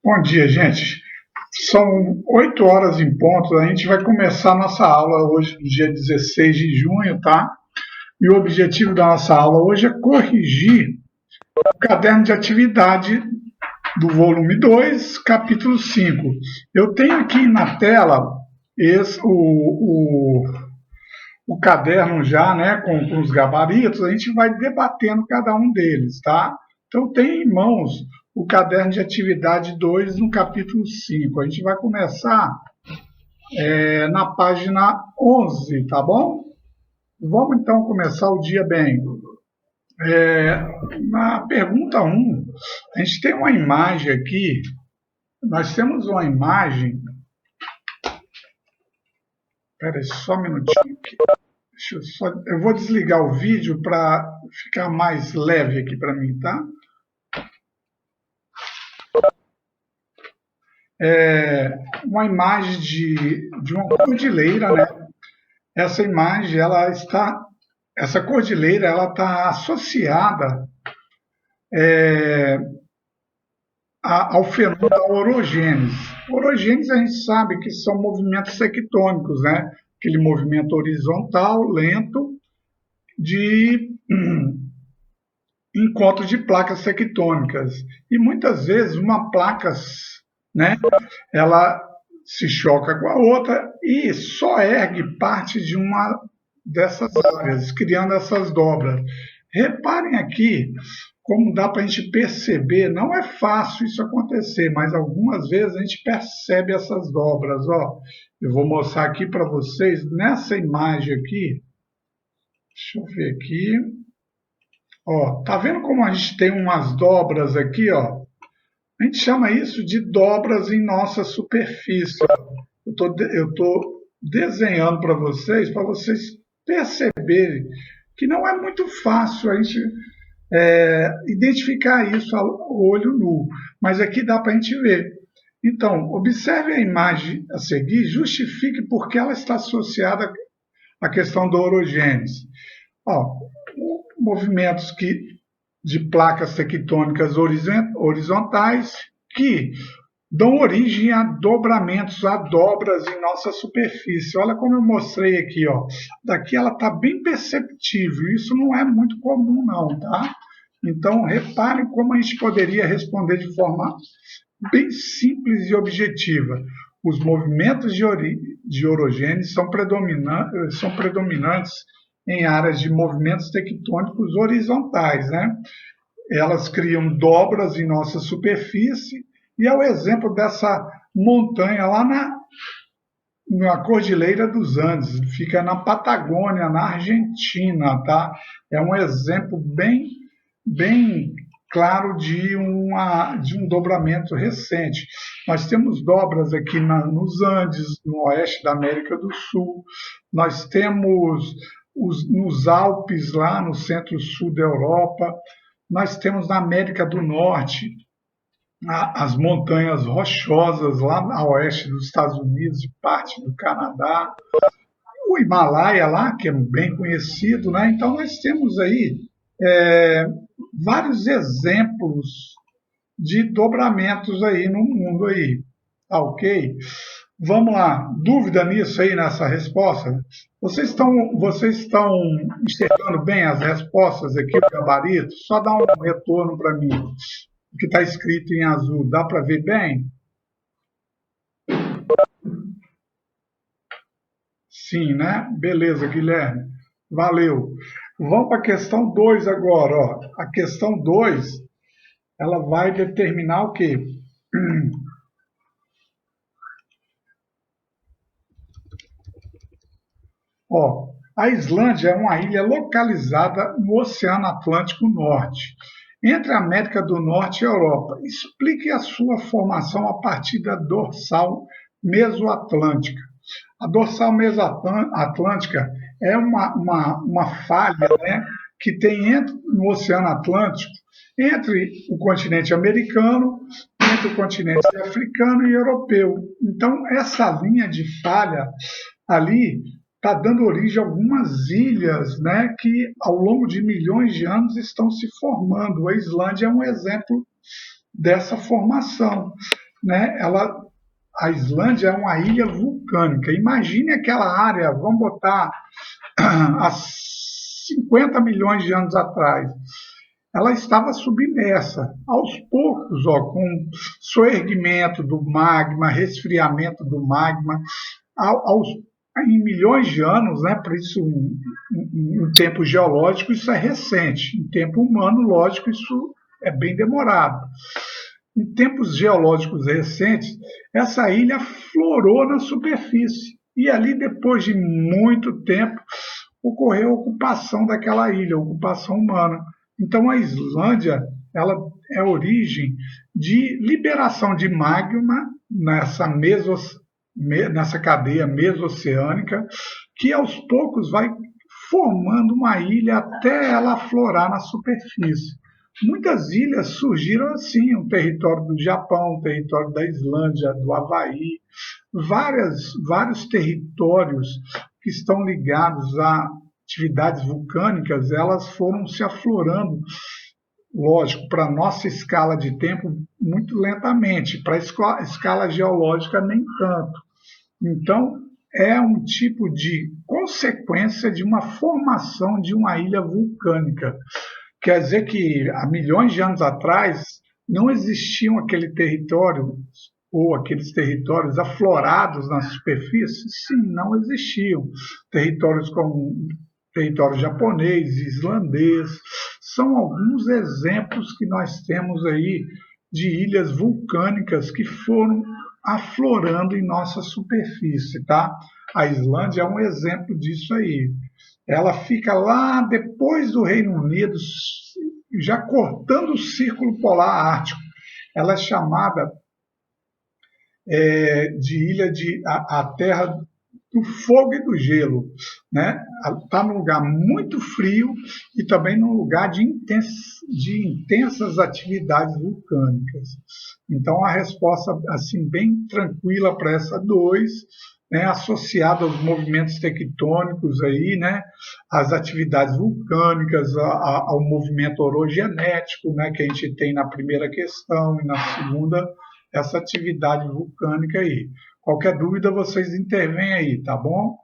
Bom dia, gente. São 8 horas em ponto. A gente vai começar a nossa aula hoje, no dia 16 de junho, tá? E o objetivo da nossa aula hoje é corrigir o caderno de atividade do volume 2, capítulo 5. Eu tenho aqui na tela o caderno já, né, com os gabaritos. A gente vai debatendo cada um deles, tá? Então, tem em mãos o caderno de atividade 2 no capítulo 5. A gente vai começar na página 11, tá bom? Vamos então começar o dia bem. Na pergunta 1, a gente tem uma imagem aqui. Nós temos uma imagem. Espera aí, só um minutinho aqui. Eu vou desligar o vídeo para ficar mais leve aqui para mim, tá? Uma imagem de uma cordilheira, né? Essa imagem, essa cordilheira, ela está associada ao fenômeno da orogênese. Orogênese a gente sabe que são movimentos tectônicos, né? Aquele movimento horizontal, lento, de encontro de placas tectônicas. E muitas vezes uma placa, né, ela se choca com a outra e só ergue parte de uma dessas áreas, criando essas dobras. Reparem aqui como dá para a gente perceber, não é fácil isso acontecer, mas algumas vezes a gente percebe essas dobras. Ó, eu vou mostrar aqui para vocês, nessa imagem aqui, deixa eu ver aqui, ó, tá vendo como a gente tem umas dobras aqui, ó? A gente chama isso de dobras em nossa superfície. Eu estou desenhando para vocês perceberem que não é muito fácil a gente identificar isso a olho nu, mas aqui dá para a gente ver. Então, observe a imagem a seguir, justifique por que ela está associada à questão da orogênese. Ó, movimentos de placas tectônicas horizontais que dão origem a dobramentos, a dobras em nossa superfície. Olha como eu mostrei aqui, ó. Daqui ela está bem perceptível. Isso não é muito comum, não, tá? Então, reparem como a gente poderia responder de forma bem simples e objetiva. Os movimentos de orogênese são predominantes em áreas de movimentos tectônicos horizontais, né? Elas criam dobras em nossa superfície e é o exemplo dessa montanha lá na Cordilheira dos Andes, fica na Patagônia, na Argentina, tá? É um exemplo bem claro de um dobramento recente. Nós temos dobras aqui nos Andes, no oeste da América do Sul, nós temos nos Alpes, lá no centro-sul da Europa, nós temos na América do Norte as montanhas rochosas lá a oeste dos Estados Unidos e parte do Canadá, o Himalaia lá, que é bem conhecido, né? Então nós temos aí vários exemplos de dobramentos aí no mundo aí, tá ok? Vamos lá, dúvida nisso aí, nessa resposta? Vocês estão enxergando bem as respostas aqui, o gabarito? Só dá um retorno para mim. O que está escrito em azul, dá para ver bem? Sim, né? Beleza, Guilherme. Valeu. Vamos para a questão 2 agora. Ó. A questão 2, ela vai determinar o quê? Ó, a Islândia é uma ilha localizada no Oceano Atlântico Norte, entre a América do Norte e a Europa. Explique a sua formação a partir da dorsal mesoatlântica. A dorsal mesoatlântica é uma falha, né, que tem no Oceano Atlântico entre o continente americano, entre o continente africano e europeu. Então, essa linha de falha ali está dando origem a algumas ilhas, né, que ao longo de milhões de anos estão se formando. A Islândia é um exemplo dessa formação. né, a Islândia é uma ilha vulcânica. Imagine aquela área, vamos botar há 50 milhões de anos atrás. Ela estava submersa. Aos poucos, com soerguimento do magma, resfriamento do magma, em milhões de anos, né, por isso em tempo geológico isso é recente, em tempo humano, lógico, isso é bem demorado. Em tempos geológicos recentes, essa ilha florou na superfície e ali, depois de muito tempo, ocorreu a ocupação daquela ilha, a ocupação humana. Então, a Islândia ela é a origem de liberação de magma nessa cadeia mesoceânica, que aos poucos vai formando uma ilha até ela aflorar na superfície. Muitas ilhas surgiram assim, o território do Japão, o território da Islândia, do Havaí, vários territórios que estão ligados a atividades vulcânicas, elas foram se aflorando, lógico, para a nossa escala de tempo, muito lentamente, para a escala geológica, nem tanto. Então, é um tipo de consequência de uma formação de uma ilha vulcânica. Quer dizer que há milhões de anos atrás não existiam aquele território ou aqueles territórios aflorados na superfície? Sim, não existiam. Territórios como território japonês, islandês, são alguns exemplos que nós temos aí de ilhas vulcânicas que foram aflorando em nossa superfície, tá? A Islândia é um exemplo disso aí. Ela fica lá depois do Reino Unido, já cortando o Círculo Polar Ártico. Ela é chamada de ilha a terra do fogo e do gelo, né? Está num lugar muito frio e também num lugar de intensas atividades vulcânicas. Então, a resposta assim bem tranquila para essa 2, né, associada aos movimentos tectônicos aí, né, às atividades vulcânicas, ao movimento orogenético, né, que a gente tem na primeira questão e na segunda, essa atividade vulcânica aí. Qualquer dúvida, vocês intervêm aí, tá bom?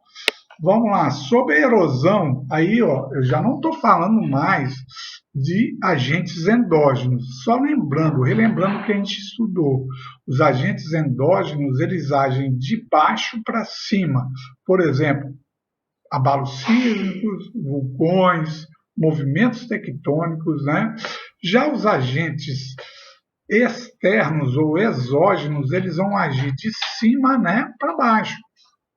Vamos lá, sobre a erosão, aí eu já não estou falando mais de agentes endógenos, só relembrando o que a gente estudou. Os agentes endógenos, eles agem de baixo para cima, por exemplo, abalos sísmicos, vulcões, movimentos tectônicos, né? Já os agentes externos ou exógenos, eles vão agir de cima, né, para baixo.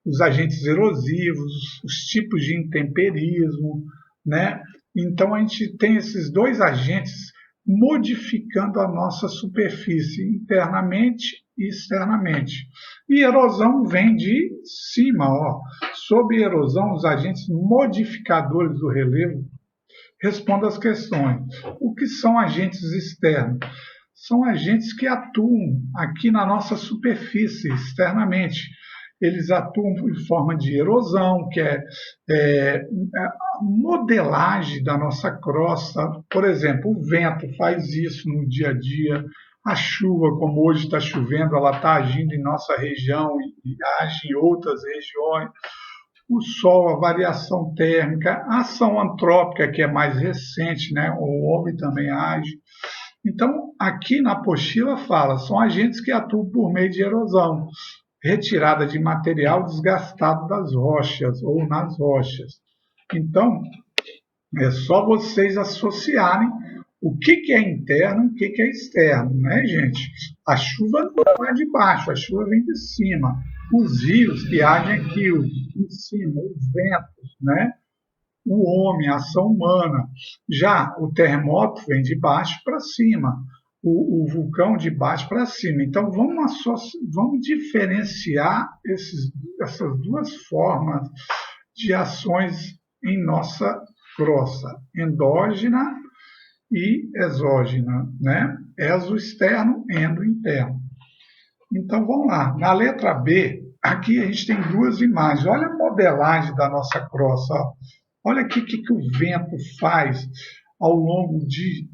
Os agentes erosivos, os tipos de intemperismo, né? Então a gente tem esses 2 agentes modificando a nossa superfície internamente e externamente. E erosão vem de cima, Sob erosão, os agentes modificadores do relevo respondem às questões. O que são agentes externos? São agentes que atuam aqui na nossa superfície, externamente. Eles atuam em forma de erosão, que é a modelagem da nossa crosta. Por exemplo, o vento faz isso no dia a dia. A chuva, como hoje está chovendo, ela está agindo em nossa região e age em outras regiões. O sol, a variação térmica, a ação antrópica, que é mais recente, né? O homem também age. Então, aqui na apostila fala, são agentes que atuam por meio de erosão, retirada de material desgastado das rochas ou nas rochas. Então, é só vocês associarem o que é interno e o que é externo, né, gente? A chuva não é de baixo, a chuva vem de cima. Os rios que agem aqui em cima, os ventos, né? O homem, a ação humana. Já o terremoto vem de baixo para cima, o vulcão de baixo para cima. Então, vamos diferenciar essas 2 formas de ações em nossa crosta, endógena e exógena, né? Exo externo, endo interno. Então, vamos lá. Na letra B, aqui a gente tem 2 imagens. Olha a modelagem da nossa crosta, Olha aqui o que o vento faz ao longo de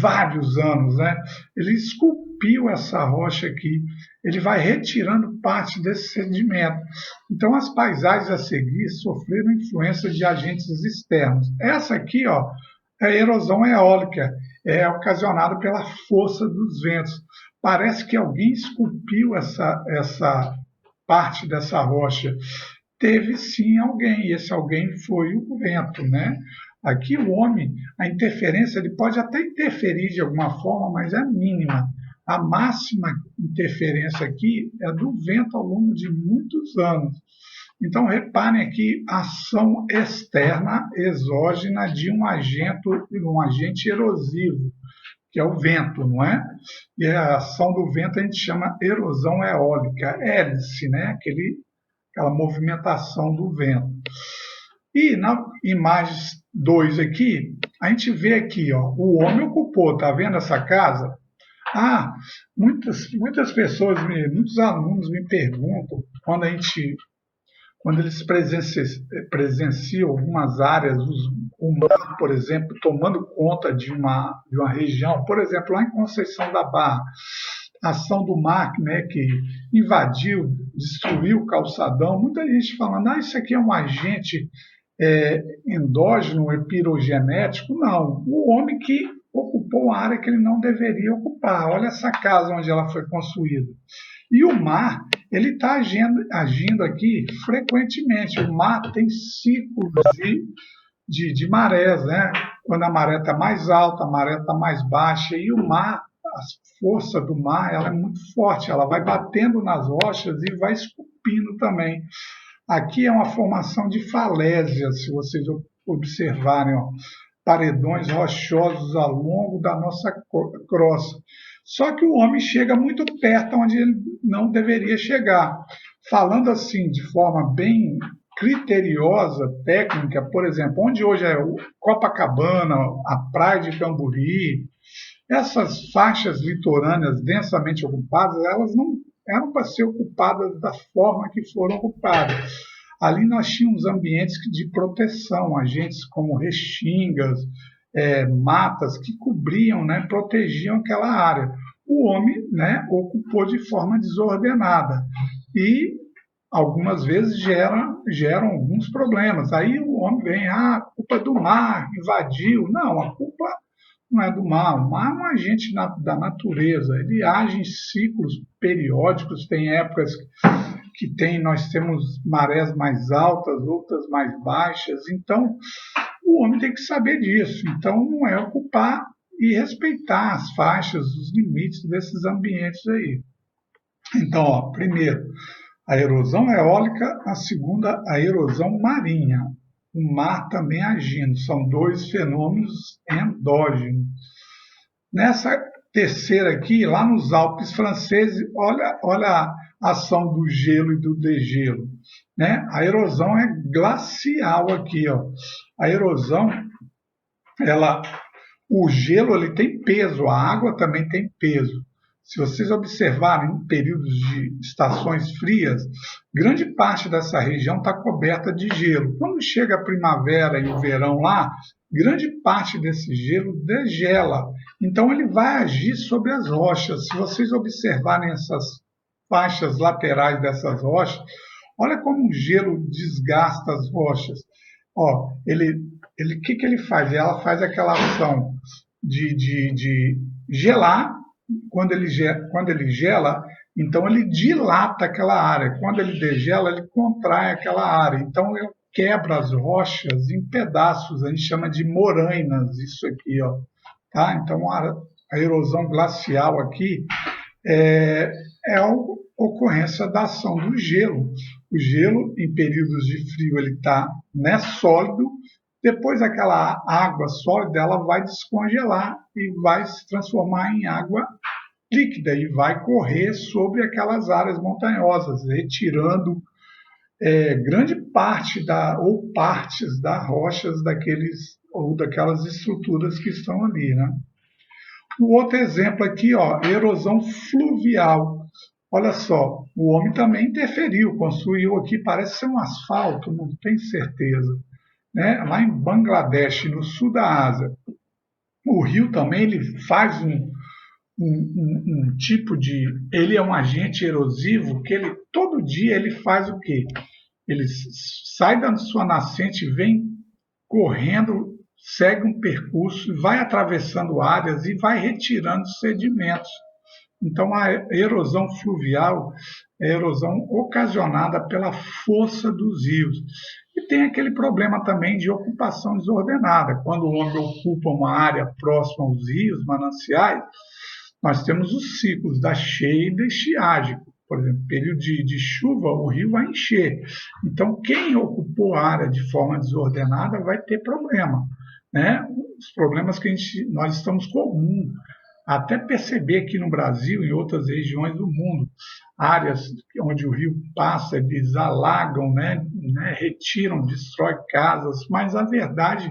vários anos, né? Ele esculpiu esculpiu essa rocha aqui, ele vai retirando parte desse sedimento. Então, as paisagens a seguir sofreram influência de agentes externos. Essa aqui, ó, é a erosão eólica, é ocasionada pela força dos ventos. Parece que alguém esculpiu essa parte dessa rocha. Teve sim alguém, e esse alguém foi o vento, né? Aqui o homem, a interferência, ele pode até interferir de alguma forma, mas é mínima. A máxima interferência aqui é do vento ao longo de muitos anos. Então, reparem aqui a ação externa, exógena de um agente erosivo, que é o vento, não é? E a ação do vento a gente chama erosão eólica, hélice, né? Aquela movimentação do vento. E na imagem 2 aqui, a gente vê aqui, ó, o homem ocupou, tá vendo essa casa? Muitas pessoas, muitos alunos me perguntam, quando eles presenciam algumas áreas, o mar, por exemplo, tomando conta de uma região, por exemplo, lá em Conceição da Barra, a ação do mar, né, que invadiu, destruiu o calçadão, muita gente falando, isso aqui é um agente endógeno, epirogenético. Não, o homem que ocupou a área que ele não deveria ocupar. Olha essa casa onde ela foi construída. E o mar, ele está agindo aqui frequentemente. O mar tem ciclos de marés, né? Quando a maré está mais alta, a maré está mais baixa, e o mar, a força do mar, ela é muito forte, ela vai batendo nas rochas e vai esculpindo também. Aqui é uma formação de falésia, se vocês observarem, ó, paredões rochosos ao longo da nossa crosta. Só que o homem chega muito perto onde ele não deveria chegar. Falando assim, de forma bem criteriosa, técnica, por exemplo, onde hoje é o Copacabana, a Praia de Camburi, essas faixas litorâneas densamente ocupadas, elas não eram para ser ocupadas da forma que foram ocupadas. Ali nós tínhamos ambientes de proteção, agentes como restingas, matas que cobriam, né, protegiam aquela área. O homem, né, ocupou de forma desordenada e algumas vezes geram alguns problemas. Aí o homem vem, a culpa é do mar, invadiu. Não, a culpa não é do mar. O mar é um agente da natureza. Ele age em ciclos periódicos, tem épocas nós temos marés mais altas, outras mais baixas. Então, o homem tem que saber disso. Então, não é ocupar e respeitar as faixas, os limites desses ambientes aí. Então, ó, primeiro, a erosão eólica, a segunda, a erosão marinha. O mar também agindo, são dois fenômenos endógenos. Nessa terceira aqui, lá nos Alpes franceses, olha a ação do gelo e do degelo, né? A erosão é glacial aqui, ó. A erosão, o gelo ele tem peso, a água também tem peso. Se vocês observarem em períodos de estações frias, grande parte dessa região está coberta de gelo. Quando chega a primavera e o verão lá, grande parte desse gelo degela. Então ele vai agir sobre as rochas. Se vocês observarem essas faixas laterais dessas rochas, olha como o gelo desgasta as rochas. Ó, o que ele faz? Ela faz aquela ação de gelar. Quando ele gela, então ele dilata aquela área. Quando ele degela, ele contrai aquela área. Então ele quebra as rochas em pedaços. A gente chama de morainas isso aqui, ó. Tá? Então a erosão glacial aqui é a ocorrência da ação do gelo. O gelo, em períodos de frio, ele está sólido. Depois aquela água sólida ela vai descongelar e vai se transformar em água líquida e vai correr sobre aquelas áreas montanhosas, retirando grande parte ou partes das rochas daquelas estruturas que estão ali, né? O outro exemplo aqui, ó, erosão fluvial. Olha só, o homem também interferiu, construiu aqui, parece ser um asfalto, não tenho certeza. Né? Lá em Bangladesh, no sul da Ásia, o rio também ele faz um tipo de... Ele é um agente erosivo que ele, todo dia ele faz o quê? Ele sai da sua nascente, vem correndo, segue um percurso, vai atravessando áreas e vai retirando sedimentos. Então, a erosão fluvial é a erosão ocasionada pela força dos rios. E tem aquele problema também de ocupação desordenada. Quando o homem ocupa uma área próxima aos rios, mananciais, nós temos os ciclos da cheia e da estiagem. Por exemplo, período de chuva, o rio vai encher. Então, quem ocupou a área de forma desordenada vai ter problema, né? Os problemas que nós estamos comum até perceber aqui no Brasil e em outras regiões do mundo, áreas onde o rio passa, eles alagam, né, retiram, destrói casas, mas a verdade,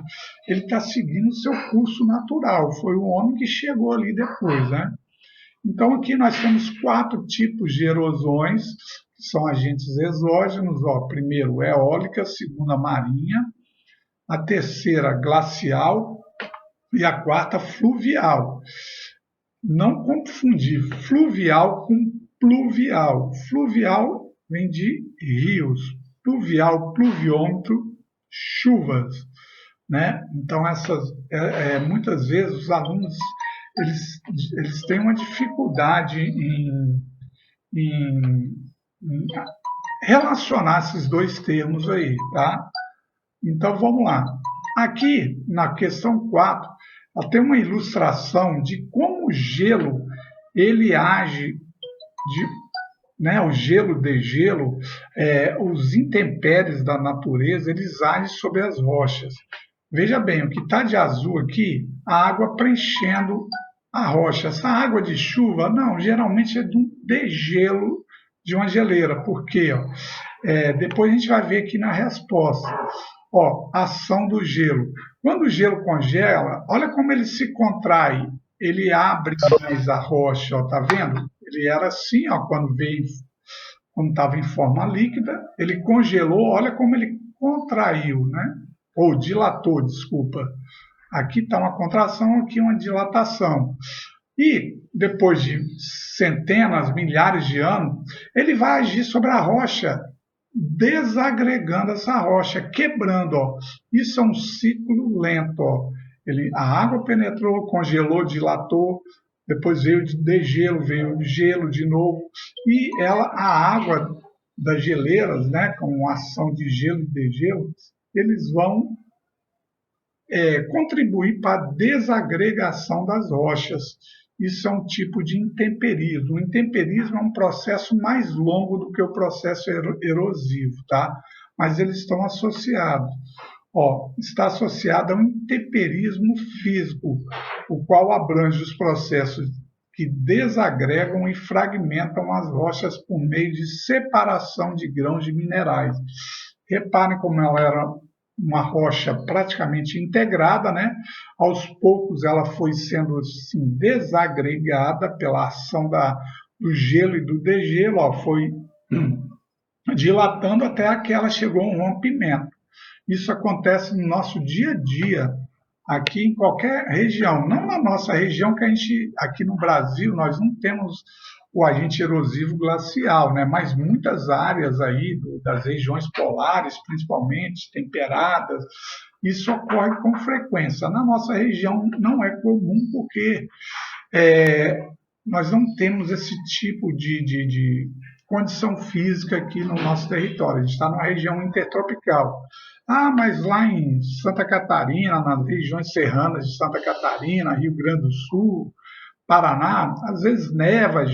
ele está seguindo o seu curso natural, foi o homem que chegou ali depois, né? Então, aqui nós temos 4 tipos de erosões, que são agentes exógenos. Primeiro, eólica, segunda, marinha, a terceira, glacial e a quarta, fluvial. Não confundir fluvial com pluvial. Fluvial vem de rios, pluvial, pluviômetro, chuvas, né? Então, muitas vezes os alunos eles têm uma dificuldade em relacionar esses dois termos aí, tá? Então, vamos lá. Aqui, na questão 4, tem uma ilustração de como o gelo ele age, o gelo, degelo, os intempéries da natureza, eles agem sobre as rochas. Veja bem, o que está de azul aqui, a água preenchendo a rocha. Essa água de chuva, não, geralmente é do degelo de uma geleira. Por quê? Depois a gente vai ver aqui na resposta. Ação do gelo. Quando o gelo congela, olha como ele se contrai. Ele abre mais a rocha, tá vendo? Ele era assim, quando estava em forma líquida, ele congelou, olha como ele contraiu, né? Ou dilatou, desculpa. Aqui está uma contração, aqui uma dilatação. E depois de centenas, milhares de anos, ele vai agir sobre a rocha, desagregando essa rocha, quebrando. Isso é um ciclo lento. A água penetrou, congelou, dilatou, depois veio de degelo, veio de gelo de novo, e a água das geleiras, né, com ação de gelo e degelo, eles vão contribuir para a desagregação das rochas. Isso é um tipo de intemperismo. O intemperismo é um processo mais longo do que o processo erosivo, tá? Mas eles estão associados. Está associado ao intemperismo físico, o qual abrange os processos que desagregam e fragmentam as rochas por meio de separação de grãos de minerais. Reparem como ela era uma rocha praticamente integrada, né? Aos poucos ela foi sendo assim, desagregada pela ação do gelo e do degelo, foi dilatando até que ela chegou a um rompimento. Isso acontece no nosso dia a dia, aqui em qualquer região, não na nossa região, que aqui no Brasil, nós não temos o agente erosivo glacial, né? Mas muitas áreas aí das regiões polares, principalmente, temperadas, isso ocorre com frequência. Na nossa região não é comum, porque nós não temos esse tipo de condição física aqui no nosso território. A gente está numa região intertropical. Mas lá em Santa Catarina, nas regiões serranas de Santa Catarina, Rio Grande do Sul, Paraná, às vezes neva,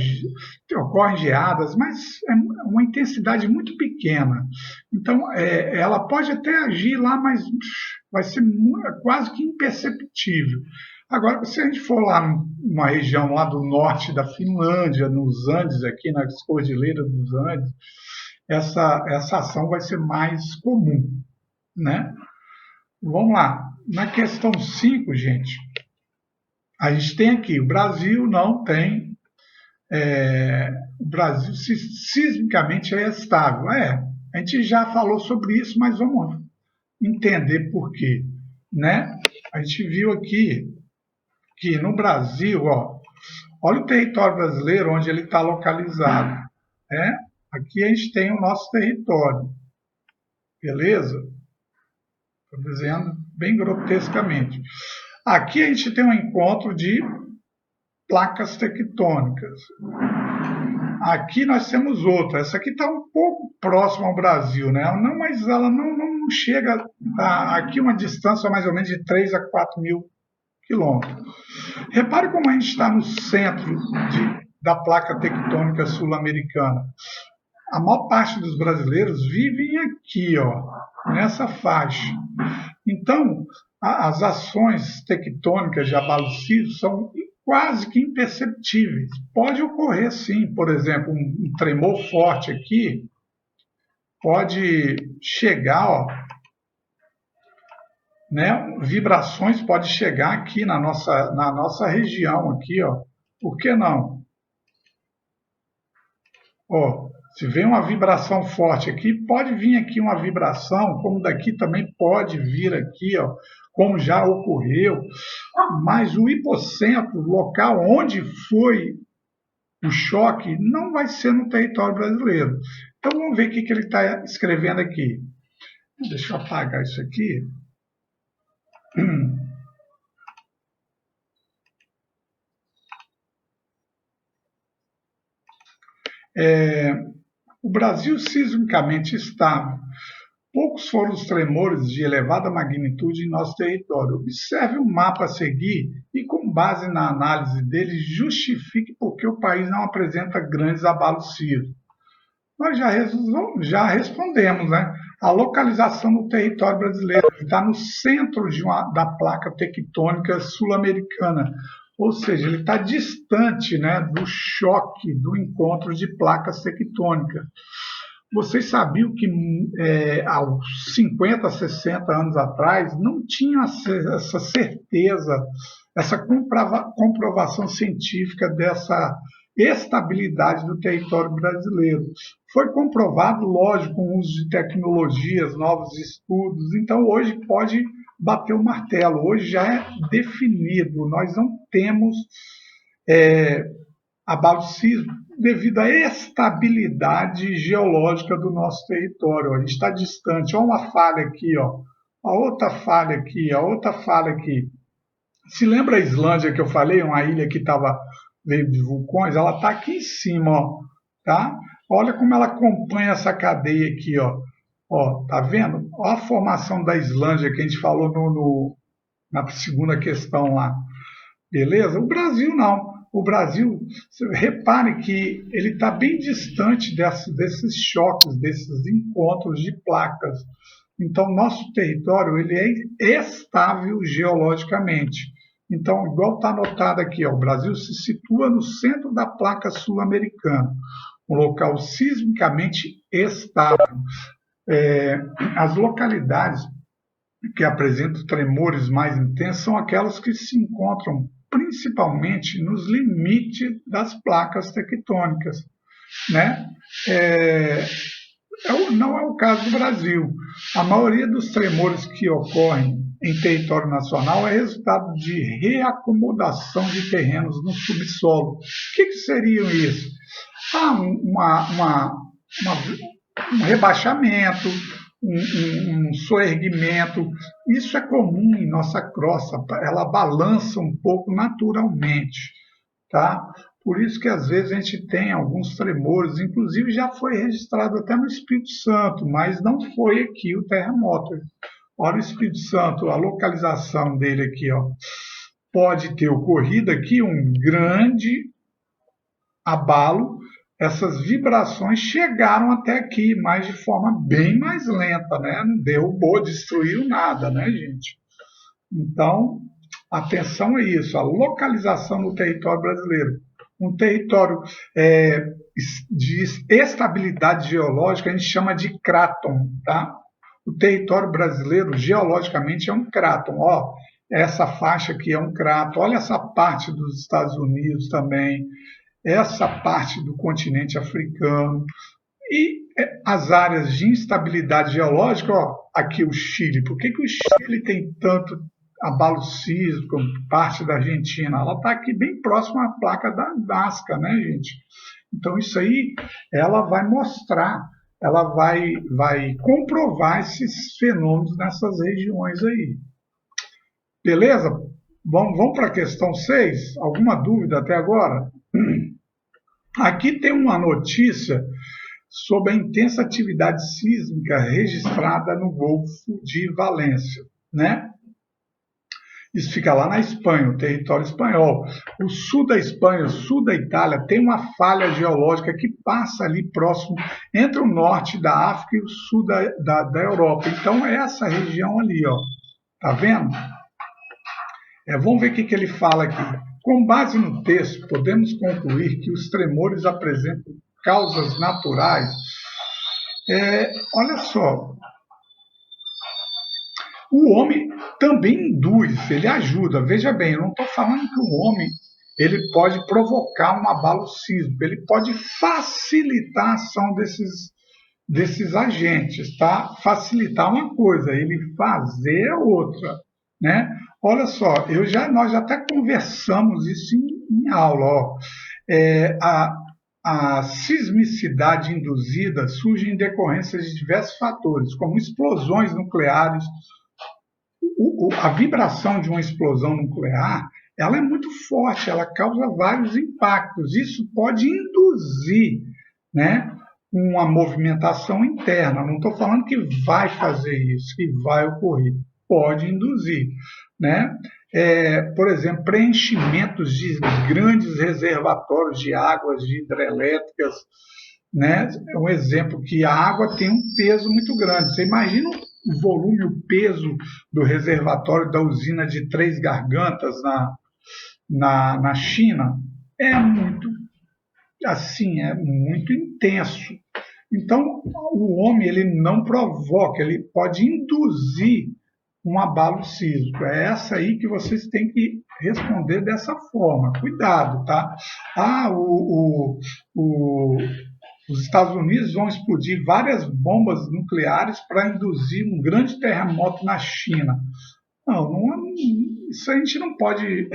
ocorrem geadas, mas é uma intensidade muito pequena. Então, ela pode até agir lá, mas vai ser quase que imperceptível. Agora, se a gente for lá numa região lá do norte da Finlândia, nos Andes, aqui nas cordilheiras dos Andes, essa ação vai ser mais comum, né? Vamos lá. Na questão 5, gente, a gente tem aqui, o Brasil não tem, o Brasil sismicamente é estável. A gente já falou sobre isso, mas vamos entender por quê, né? A gente viu aqui que no Brasil, Olha o território brasileiro onde ele está localizado. Né? Aqui a gente tem o nosso território. Beleza? Estou dizendo bem grotescamente. Aqui a gente tem um encontro de placas tectônicas. Aqui nós temos outra. Essa aqui está um pouco próxima ao Brasil, né? Não, mas ela não chega aqui uma distância mais ou menos de 3 a 4 mil quilômetros. Repare como a gente está no centro da placa tectônica sul-americana. A maior parte dos brasileiros vivem aqui, ó, nessa faixa. Então, as ações tectônicas de abalo sísmico são quase que imperceptíveis. Pode ocorrer, sim, por exemplo, um tremor forte aqui, pode chegar, ó, né, vibrações pode chegar aqui na nossa região, aqui, ó. Por que não? Ó, se vem uma vibração forte aqui, pode vir aqui uma vibração, como daqui também pode vir aqui, ó, como já ocorreu. Mas o hipocentro, o local onde foi o choque, não vai ser no território brasileiro. Então vamos ver o que ele está escrevendo aqui. Deixa eu apagar isso aqui. O Brasil sismicamente estável. Poucos foram os tremores de elevada magnitude em nosso território. Observe o mapa a seguir e, com base na análise dele, justifique por que o país não apresenta grandes abalos sísmicos. Nós já respondemos, né? A localização do território brasileiro está no centro da placa tectônica sul-americana, ou seja, ele está distante, né, do choque do encontro de placas tectônicas. Vocês sabiam que há 50, 60 anos atrás não tinha essa certeza, essa comprovação científica dessa estabilidade do território brasileiro. Foi comprovado, lógico, com o uso de tecnologias, novos estudos. Então, hoje pode bater o martelo. Hoje já é definido. Nós não temos abalo sísmico devido à estabilidade geológica do nosso território. A gente está distante. Olha uma falha aqui, ó. A outra falha aqui, a outra falha aqui. Se lembra a Islândia que eu falei, uma ilha que estava veio de vulcões? Ela está aqui em cima, ó, tá? Olha como ela acompanha essa cadeia aqui, ó. Ó, tá vendo? Olha a formação da Islândia que a gente falou na segunda questão lá. Beleza? O Brasil não. O Brasil, repare que ele está bem distante desses choques, desses encontros de placas. Então, nosso território ele é estável geologicamente. Então, igual está anotado aqui, ó, o Brasil se situa no centro da placa sul-americana, um local sismicamente estável. As localidades que apresentam tremores mais intensos são aquelas que se encontram principalmente nos limites das placas tectônicas, né? Não é o caso do Brasil. A maioria dos tremores que ocorrem em território nacional é resultado de reacomodação de terrenos no subsolo. O que seria isso? Um rebaixamento, um soerguimento. Isso é comum em nossa crosta, ela balança um pouco naturalmente, tá? Por isso que às vezes a gente tem alguns tremores, inclusive já foi registrado até no Espírito Santo, mas não foi aqui o terremoto. Olha o Espírito Santo, a localização dele aqui, ó. Pode ter ocorrido aqui um grande abalo. Essas vibrações chegaram até aqui, mas de forma bem mais lenta, né? Não derrubou, destruiu nada, né, gente? Então, atenção a isso, a localização do território brasileiro. Um território de estabilidade geológica, a gente chama de cráton, tá? O território brasileiro, geologicamente, é um cráton. Ó, essa faixa aqui é um cráton. Olha essa parte dos Estados Unidos também. Essa parte do continente africano. E as áreas de instabilidade geológica, ó, aqui o Chile. Por que o Chile tem tanto abalo sísmico, parte da Argentina, ela está aqui bem próxima à placa da Nazca, né, gente? Então, isso aí, ela vai mostrar, ela vai comprovar esses fenômenos nessas regiões aí. Beleza? Vamos para a questão 6. Alguma dúvida até agora? Aqui tem uma notícia sobre a intensa atividade sísmica registrada no Golfo de Valência, né? Isso fica lá na Espanha, o território espanhol. O sul da Espanha, o sul da Itália, tem uma falha geológica que passa ali próximo entre o norte da África e o sul da Europa. Então, é essa região ali, ó. Tá vendo? Vamos ver o que ele fala aqui. Com base no texto, podemos concluir que os tremores apresentam causas naturais. Olha só, o homem também induz, ele ajuda. Veja bem, eu não estou falando que o homem ele pode provocar um abalo sísmico, ele pode facilitar a ação desses agentes, tá? Facilitar uma coisa, ele fazer outra, né? Olha só, nós já até conversamos isso em aula, ó. A sismicidade induzida surge em decorrência de diversos fatores, como explosões nucleares. A vibração de uma explosão nuclear, ela é muito forte, ela causa vários impactos. Isso pode induzir, né, uma movimentação interna. Não estou falando que vai fazer isso, que vai ocorrer. Pode induzir, né? Por exemplo, preenchimentos de grandes reservatórios de águas de hidrelétricas, né? É um exemplo que a água tem um peso muito grande. Você imagina o volume, o peso do reservatório da usina de Três Gargantas na China? É muito, assim, é muito intenso. Então, o homem ele não provoca, ele pode induzir um abalo sísmico. É essa aí que vocês têm que responder dessa forma. Cuidado, tá? Os Estados Unidos vão explodir várias bombas nucleares para induzir um grande terremoto na China. Não, isso a gente não pode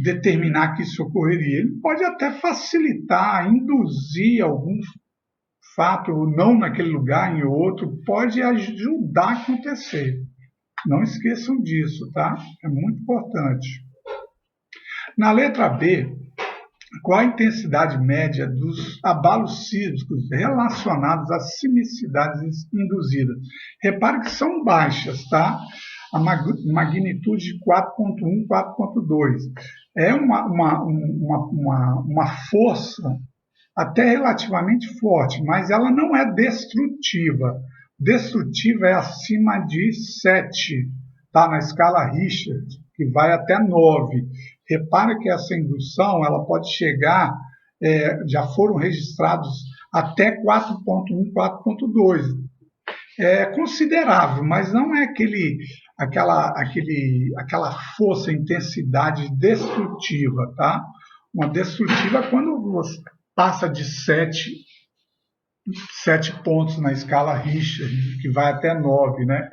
determinar que isso ocorreria. Ele pode até facilitar, induzir algum fato, não naquele lugar, em outro, pode ajudar a acontecer. Não esqueçam disso, tá? É muito importante. Na letra B, qual a intensidade média dos abalos sísmicos relacionados às sismicidades induzidas? Repare que são baixas, tá? A magnitude de 4.1, 4.2. É uma força até relativamente forte, mas ela não é destrutiva. Destrutiva é acima de 7, tá? Na escala Richter, que vai até 9. Repara que essa indução ela pode chegar, já foram registrados até 4.1, 4.2. É considerável, mas não é aquela força, intensidade destrutiva, tá? Uma destrutiva é quando você passa de 7 pontos na escala Richter, que vai até 9, né?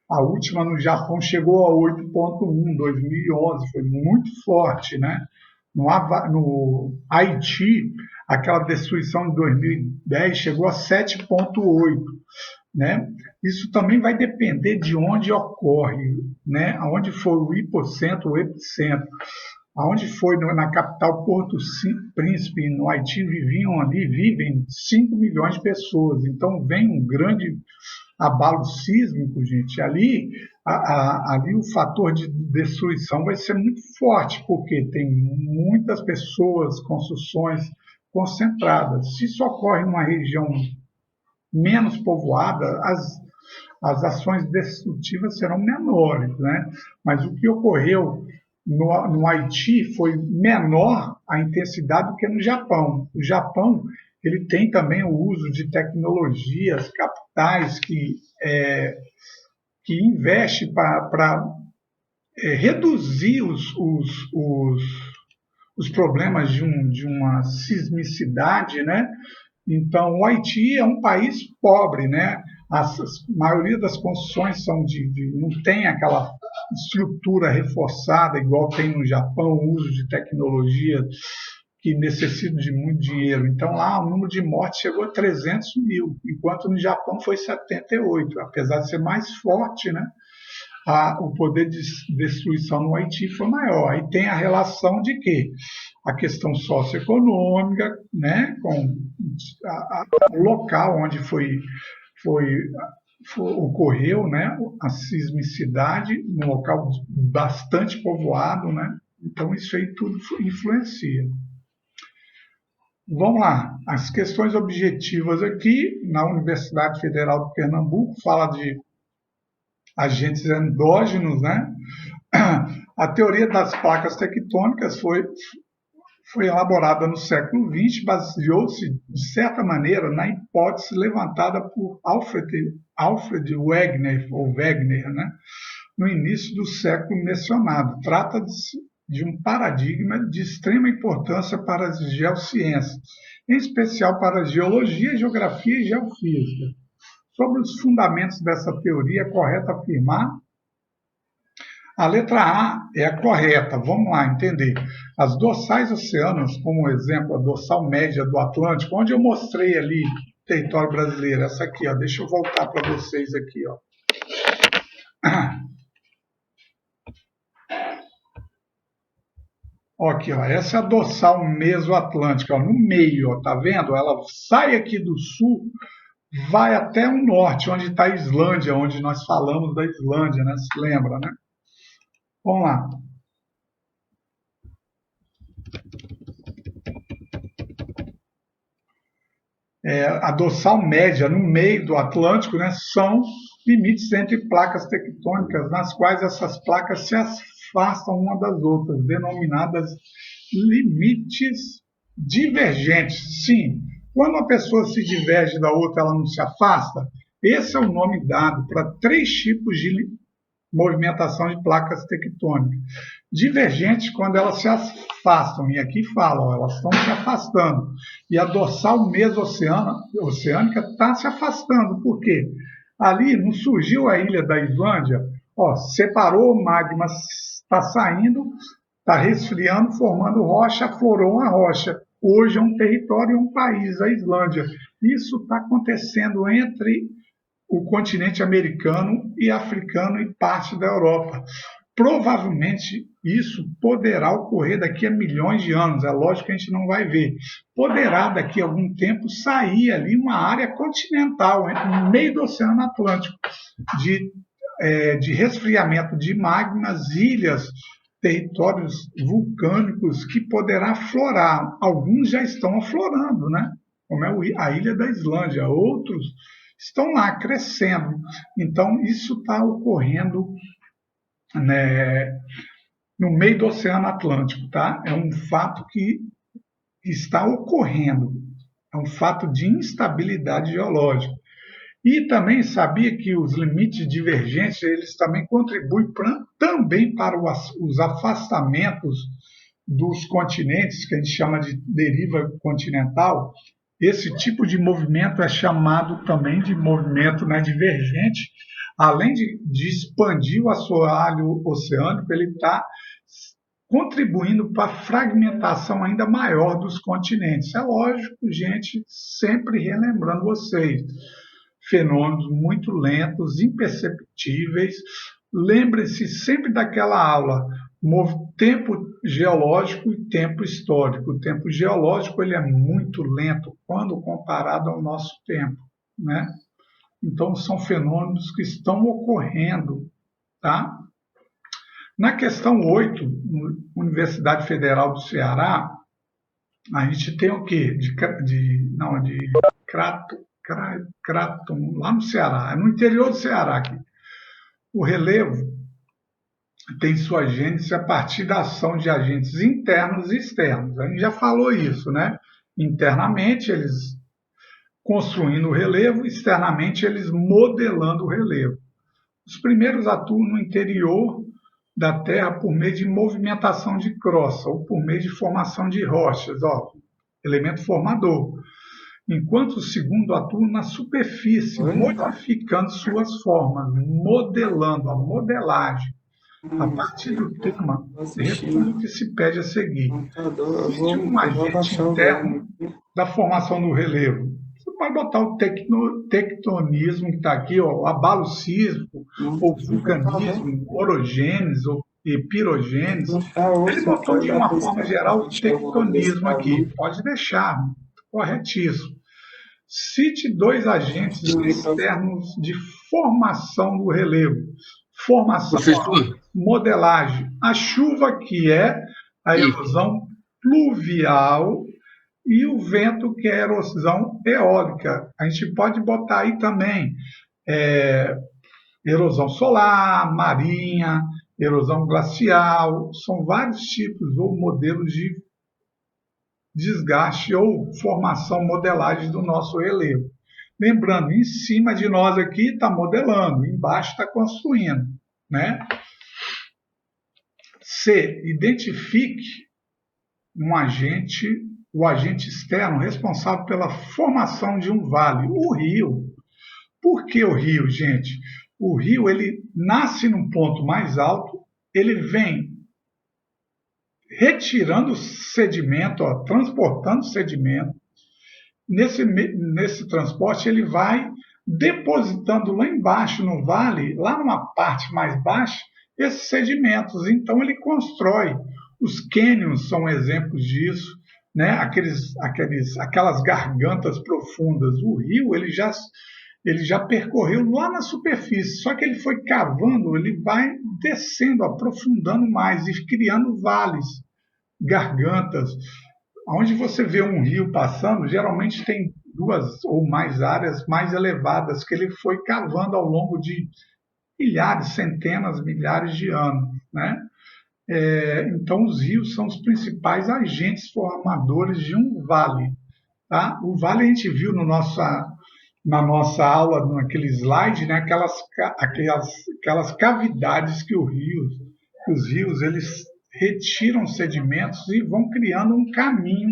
A última no Japão chegou a 8.1 em 2011, foi muito forte, né? No Haiti, aquela destruição de 2010 chegou a 7.8, né? Isso também vai depender de onde ocorre, né? Aonde foi o hipocentro, o epicentro. Aonde foi na capital Porto Príncipe, no Haiti, vivem 5 milhões de pessoas. Então vem um grande abalo sísmico, gente. Ali o fator de destruição vai ser muito forte, porque tem muitas pessoas, construções concentradas. Se isso ocorre numa região menos povoada, as ações destrutivas serão menores, né? Mas o que ocorreu no Haiti foi menor a intensidade do que no Japão. O Japão ele tem também o uso de tecnologias, capitais que investe para reduzir os problemas de uma sismicidade, né? Então, o Haiti é um país pobre, né? A maioria das construções não tem estrutura reforçada, igual tem no Japão, o uso de tecnologia que necessita de muito dinheiro. Então, lá o número de mortes chegou a 300 mil, enquanto no Japão foi 78, apesar de ser mais forte, né? O poder de destruição no Haiti foi maior. Aí tem a relação de que a questão socioeconômica, né, com o local onde ocorreu, né, a sismicidade, num local bastante povoado, né? Então isso aí tudo influencia. Vamos lá, as questões objetivas aqui na Universidade Federal de Pernambuco fala de agentes endógenos, né? A teoria das placas tectônicas foi elaborada no século XX, baseou-se, de certa maneira, na hipótese levantada por Alfred Wegener, né? No início do século mencionado. Trata-se de um paradigma de extrema importância para as geociências, em especial para a geologia, geografia e geofísica. Sobre os fundamentos dessa teoria, é correto afirmar? A letra A é a correta. Vamos lá entender. As dorsais oceânicas, como exemplo, a dorsal média do Atlântico, onde eu mostrei ali território brasileiro, essa aqui, ó, deixa eu voltar para vocês aqui, ó. Aqui, ó, essa é a dorsal mesoatlântica, ó, no meio, ó, tá vendo? Ela sai aqui do sul, vai até o norte, onde está a Islândia, onde nós falamos da Islândia, né? Se lembra, né? Vamos lá. A dorsal média, no meio do Atlântico, né, são limites entre placas tectônicas, nas quais essas placas se afastam uma das outras, denominadas limites divergentes. Sim, quando uma pessoa se diverge da outra, ela não se afasta. Esse é o nome dado para 3 tipos de movimentação de placas tectônicas. Divergentes quando elas se afastam, e aqui falam, elas estão se afastando. E a dorsal mesoceânica está se afastando. Por quê? Ali não surgiu a ilha da Islândia, ó, separou o magma, está saindo, está resfriando, formando rocha, aflorou uma rocha. Hoje é um território e um país, a Islândia. Isso está acontecendo entre o continente americano e africano e parte da Europa. Provavelmente isso poderá ocorrer daqui a milhões de anos, é lógico que a gente não vai ver. Poderá daqui a algum tempo sair ali uma área continental, no meio do Oceano Atlântico, de resfriamento de magmas, ilhas, territórios vulcânicos que poderá aflorar. Alguns já estão aflorando, né? Como é a ilha da Islândia, outros estão lá crescendo. Então, isso está ocorrendo, né, no meio do Oceano Atlântico, tá? É um fato que está ocorrendo, é um fato de instabilidade geológica. E também sabia que os limites divergentes, eles também contribuem também para os afastamentos dos continentes, que a gente chama de deriva continental. Esse tipo de movimento é chamado também de movimento, né, divergente. Além de expandir o assoalho oceânico, ele está contribuindo para a fragmentação ainda maior dos continentes. É lógico, gente, sempre relembrando vocês, fenômenos muito lentos, imperceptíveis. Lembre-se sempre daquela aula, tempo geológico e tempo histórico. O tempo geológico ele é muito lento quando comparado ao nosso tempo, né? Então, são fenômenos que estão ocorrendo, tá? Na questão 8, Universidade Federal do Ceará, a gente tem o quê? De Craton, lá no Ceará, é no interior do Ceará aqui. O relevo tem sua gênese a partir da ação de agentes internos e externos. A gente já falou isso, né? Internamente, eles construindo o relevo, externamente, eles modelando o relevo. Os primeiros atuam no interior da Terra por meio de movimentação de crosta, ou por meio de formação de rochas, ó, elemento formador. Enquanto o segundo atua na superfície, modificando suas formas, modelando, a modelagem. A partir do clima, Tô responda assistindo. o que se pede a seguir. Eu Cite um vou agente abaixar o volume interno aqui. da formação do relevo. Você pode botar o tectonismo que está aqui, ó, o abalo sísmico, ou Nossa, tá bom. vulcanismo, orogênese ou pirogênese. Vou achar Ele ouça, botou pode de dar uma para forma geral o abaixar o volume desse tectonismo aqui. barulho. Pode deixar, corretíssimo. Cite dois agentes Diminui para externos de formação do relevo. Formação, Professor, modelagem. A chuva, que é a e erosão pluvial, e o vento, que é a erosão eólica. A gente pode botar aí também é, erosão solar, marinha, erosão glacial. São vários tipos ou modelos de desgaste ou formação, modelagem do nosso relevo. Lembrando, em cima de nós aqui está modelando, embaixo está construindo, né? C. Identifique um agente, o agente externo responsável pela formação de um vale, o rio. Por que o rio, gente? O rio, ele nasce num ponto mais alto, ele vem retirando sedimento, ó, transportando sedimento. Nesse transporte, ele vai depositando lá embaixo no vale, lá numa parte mais baixa, esses sedimentos. Então, ele constrói. Os cânions são exemplos disso, né? Aquelas gargantas profundas. O rio, ele já percorreu lá na superfície, só que ele foi cavando, ele vai descendo, aprofundando mais e criando vales, gargantas. Onde você vê um rio passando, geralmente tem duas ou mais áreas mais elevadas que ele foi cavando ao longo de milhares, centenas, milhares de anos, né? Então, os rios são os principais agentes formadores de um vale. Tá? O vale a gente viu na nossa aula, naquele slide, né? Aquelas cavidades que os rios eles retiram sedimentos e vão criando um caminho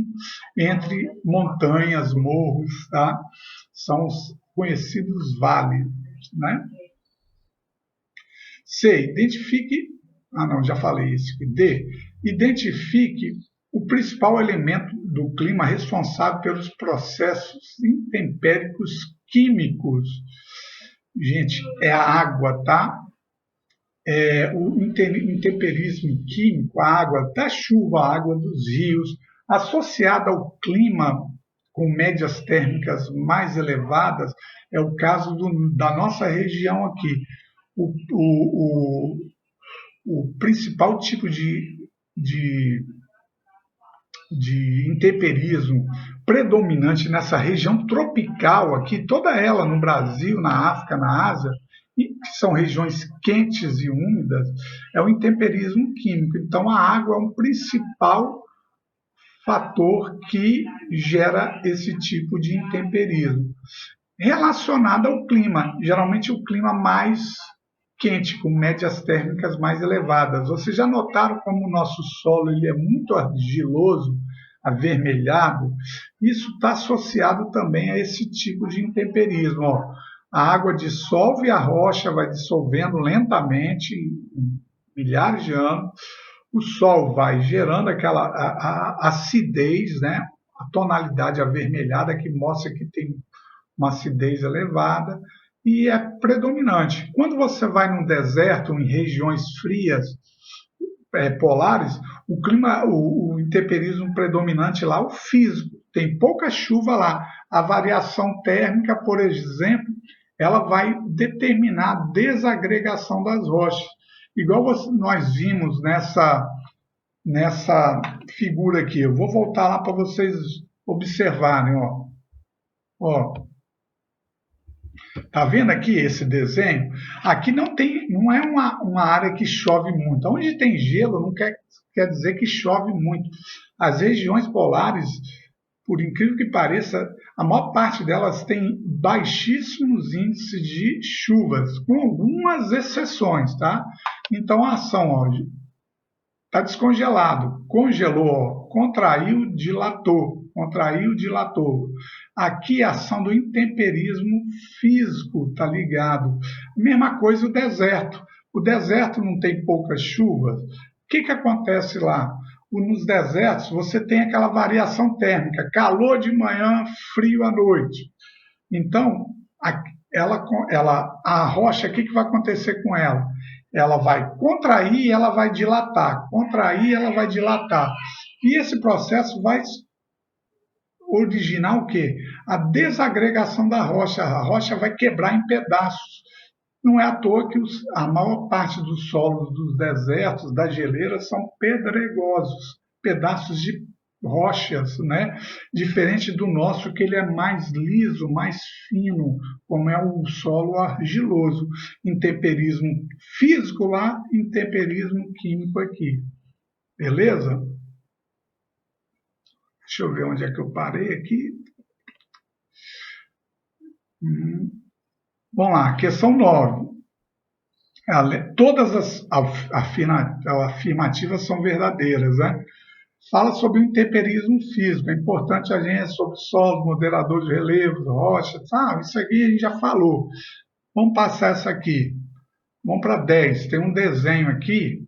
entre montanhas, morros, tá? São os conhecidos vales, né? C. Identifique. Ah, não, já falei isso. D. Identifique o principal elemento do clima responsável pelos processos intempéricos químicos. Gente, é a água, tá? O intemperismo químico, a água da chuva, a água dos rios, associada ao clima com médias térmicas mais elevadas, é o caso da nossa região aqui. O, o, o principal tipo de, de intemperismo predominante nessa região tropical aqui, toda ela no Brasil, na África, na Ásia, que são regiões quentes e úmidas, é o intemperismo químico. Então, a água é um principal fator que gera esse tipo de intemperismo. Relacionado ao clima, geralmente o clima mais quente, com médias térmicas mais elevadas. Vocês já notaram como o nosso solo ele é muito argiloso, avermelhado? Isso está associado também a esse tipo de intemperismo. Ó. A água dissolve a rocha, vai dissolvendo lentamente, em milhares de anos. O sol vai gerando aquela acidez, né? A tonalidade avermelhada que mostra que tem uma acidez elevada e é predominante. Quando você vai num deserto, em regiões frias, polares, o clima, o intemperismo predominante lá, o físico, tem pouca chuva lá. A variação térmica, por exemplo, ela vai determinar a desagregação das rochas. Igual nós vimos nessa figura aqui. Eu vou voltar lá para vocês observarem. Ó, tá vendo aqui esse desenho? Aqui não é uma área que chove muito. Onde tem gelo não quer dizer que chove muito. As regiões polares, por incrível que pareça, a maior parte delas tem baixíssimos índices de chuvas, com algumas exceções, tá? Então a ação, ó, está descongelado, congelou, contraiu, dilatou. Aqui a ação do intemperismo físico está ligado. Mesma coisa o deserto. O deserto não tem poucas chuvas. O que acontece lá? Nos desertos você tem aquela variação térmica, calor de manhã, frio à noite. Então, a rocha, o que vai acontecer com ela? Ela vai contrair e ela vai dilatar, contrair e ela vai dilatar. E esse processo vai originar o quê? A desagregação da rocha. A rocha vai quebrar em pedaços. Não é à toa que a maior parte dos solos dos desertos, das geleiras, são pedregosos, pedaços de rochas, né? Diferente do nosso, que ele é mais liso, mais fino, como é o solo argiloso. Intemperismo físico lá, intemperismo químico aqui. Beleza? Deixa eu ver onde é que eu parei aqui. Vamos lá, questão 9. Todas as afirmativas são verdadeiras, né? Fala sobre o intemperismo físico. É importante a gente sobre solos, moderadores de relevos, rochas. Isso aqui a gente já falou. Vamos passar essa aqui. Vamos para 10. Tem um desenho aqui.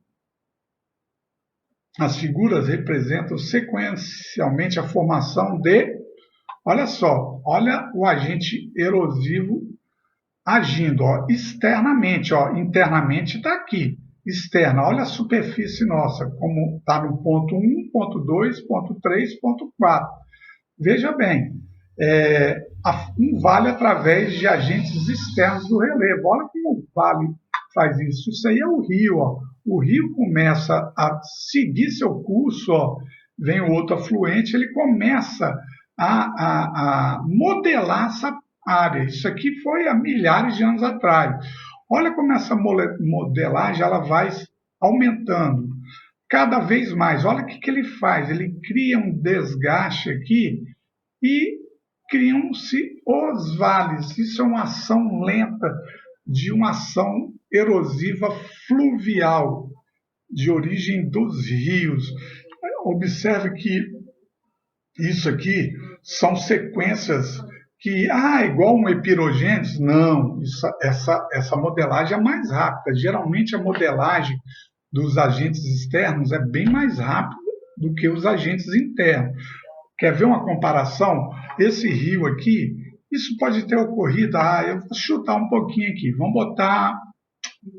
As figuras representam sequencialmente a formação de... Olha só, olha o agente erosivo agindo, ó, externamente, ó, internamente está aqui, externa, olha a superfície nossa, como está no ponto 1, ponto 2, ponto 3, ponto 4. Veja bem, um vale através de agentes externos do relevo. Olha como o vale faz isso. Isso aí é o rio, ó. O rio começa a seguir seu curso, ó, vem o outro afluente, ele começa a modelar essa área. Isso aqui foi há milhares de anos atrás. Olha como essa modelagem ela vai aumentando cada vez mais. Olha o que ele faz. Ele cria um desgaste aqui e criam-se os vales. Isso é uma ação lenta de uma ação erosiva fluvial de origem dos rios. Observe que isso aqui são sequências que, igual um epirogênese, não, essa modelagem é mais rápida. Geralmente a modelagem dos agentes externos é bem mais rápida do que os agentes internos. Quer ver uma comparação? Esse rio aqui, isso pode ter ocorrido, eu vou chutar um pouquinho aqui, vamos botar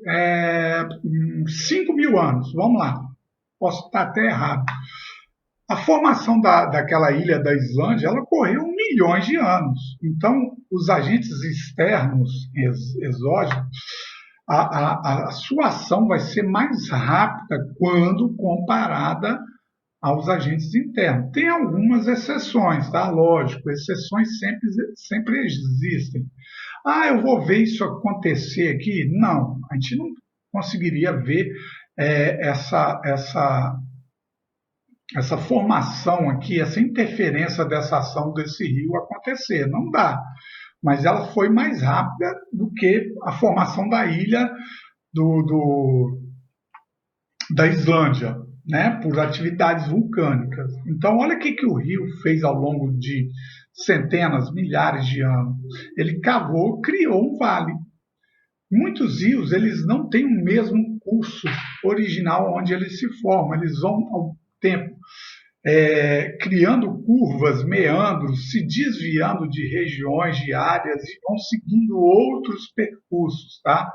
5.000 anos, vamos lá, posso estar até errado. A formação daquela ilha da Islândia, ela ocorreu milhões de anos. Então, os agentes externos, exógenos, a sua ação vai ser mais rápida quando comparada aos agentes internos. Tem algumas exceções, tá? Lógico, exceções sempre existem. Eu vou ver isso acontecer aqui? Não, a gente não conseguiria ver essa formação aqui, essa interferência dessa ação desse rio acontecer. Não dá. Mas ela foi mais rápida do que a formação da ilha da Islândia, né, por atividades vulcânicas. Então, olha o que o rio fez ao longo de centenas, milhares de anos. Ele cavou, criou um vale. Muitos rios, eles não têm o mesmo curso original onde eles se formam. Eles vão ao tempo criando curvas, meandros, se desviando de regiões, de áreas e vão seguindo outros percursos, tá?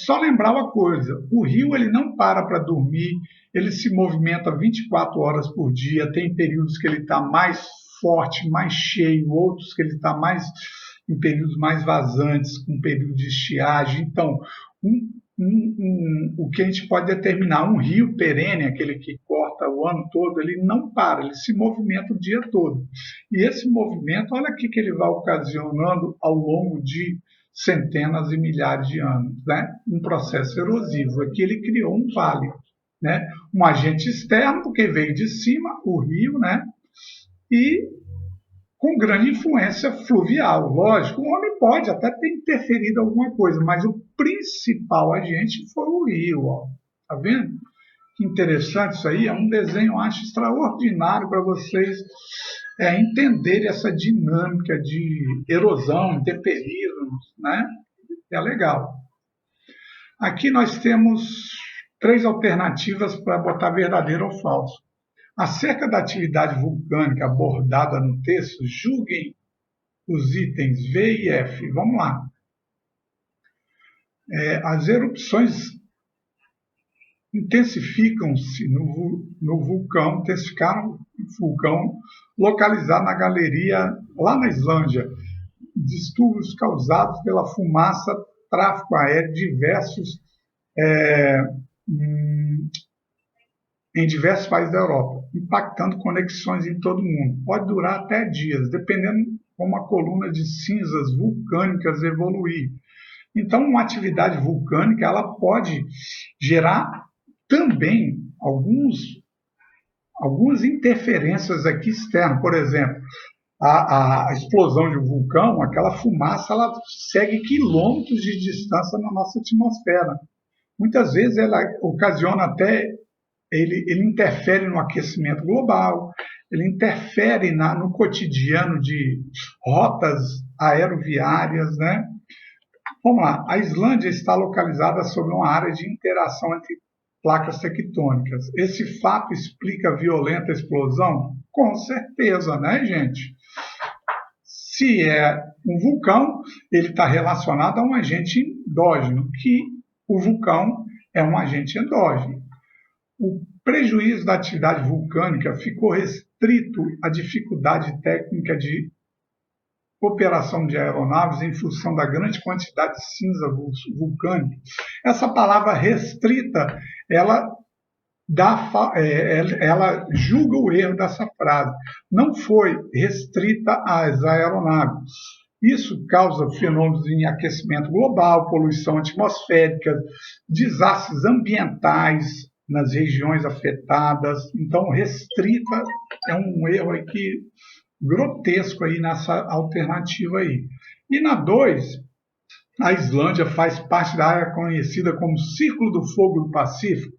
Só lembrar uma coisa, o rio ele não para dormir, ele se movimenta 24 horas por dia, tem períodos que ele está mais forte, mais cheio, outros que ele está em períodos mais vazantes, com período de estiagem. Então, o que a gente pode determinar, um rio perene, aquele que corta o ano todo, ele não para, ele se movimenta o dia todo. E esse movimento, olha o que ele vai ocasionando ao longo de centenas e milhares de anos, né? Um processo erosivo. Aqui ele criou um vale, né? Um agente externo, porque veio de cima, o rio, né? E com grande influência fluvial. Lógico, o homem pode até ter interferido em alguma coisa, mas o principal agente foi o rio. Ó. Tá vendo? Que interessante isso aí. É um desenho, eu acho, extraordinário para vocês entenderem essa dinâmica de erosão, intemperismo, né? É legal. Aqui nós temos 3 alternativas para botar verdadeiro ou falso. Acerca da atividade vulcânica abordada no texto, julguem os itens V e F. Vamos lá. As erupções intensificaram-se no vulcão, intensificaram o vulcão localizado na galeria, lá na Islândia. Distúrbios causados pela fumaça, tráfego aéreo em diversos países da Europa, impactando conexões em todo o mundo. Pode durar até dias, dependendo de como a coluna de cinzas vulcânicas evoluir. Então, uma atividade vulcânica ela pode gerar também algumas interferências aqui externas. Por exemplo, a explosão de um vulcão, aquela fumaça, ela segue quilômetros de distância na nossa atmosfera. Muitas vezes ela ocasiona até, ele interfere no aquecimento global, ele interfere no cotidiano de rotas aeroviárias, né? Vamos lá, a Islândia está localizada sobre uma área de interação entre placas tectônicas. Esse fato explica a violenta explosão? Com certeza, né, gente? Se é um vulcão, ele está relacionado a um agente endógeno, que o vulcão é um agente endógeno. O prejuízo da atividade vulcânica ficou restrito à dificuldade técnica de operação de aeronaves em função da grande quantidade de cinza vulcânica. Essa palavra restrita, ela julga o erro dessa frase. Não foi restrita às aeronaves. Isso causa fenômenos em aquecimento global, poluição atmosférica, desastres ambientais nas regiões afetadas. Então, restrita é um erro aqui grotesco aí nessa alternativa aí. E na 2, a Islândia faz parte da área conhecida como Círculo do Fogo do Pacífico?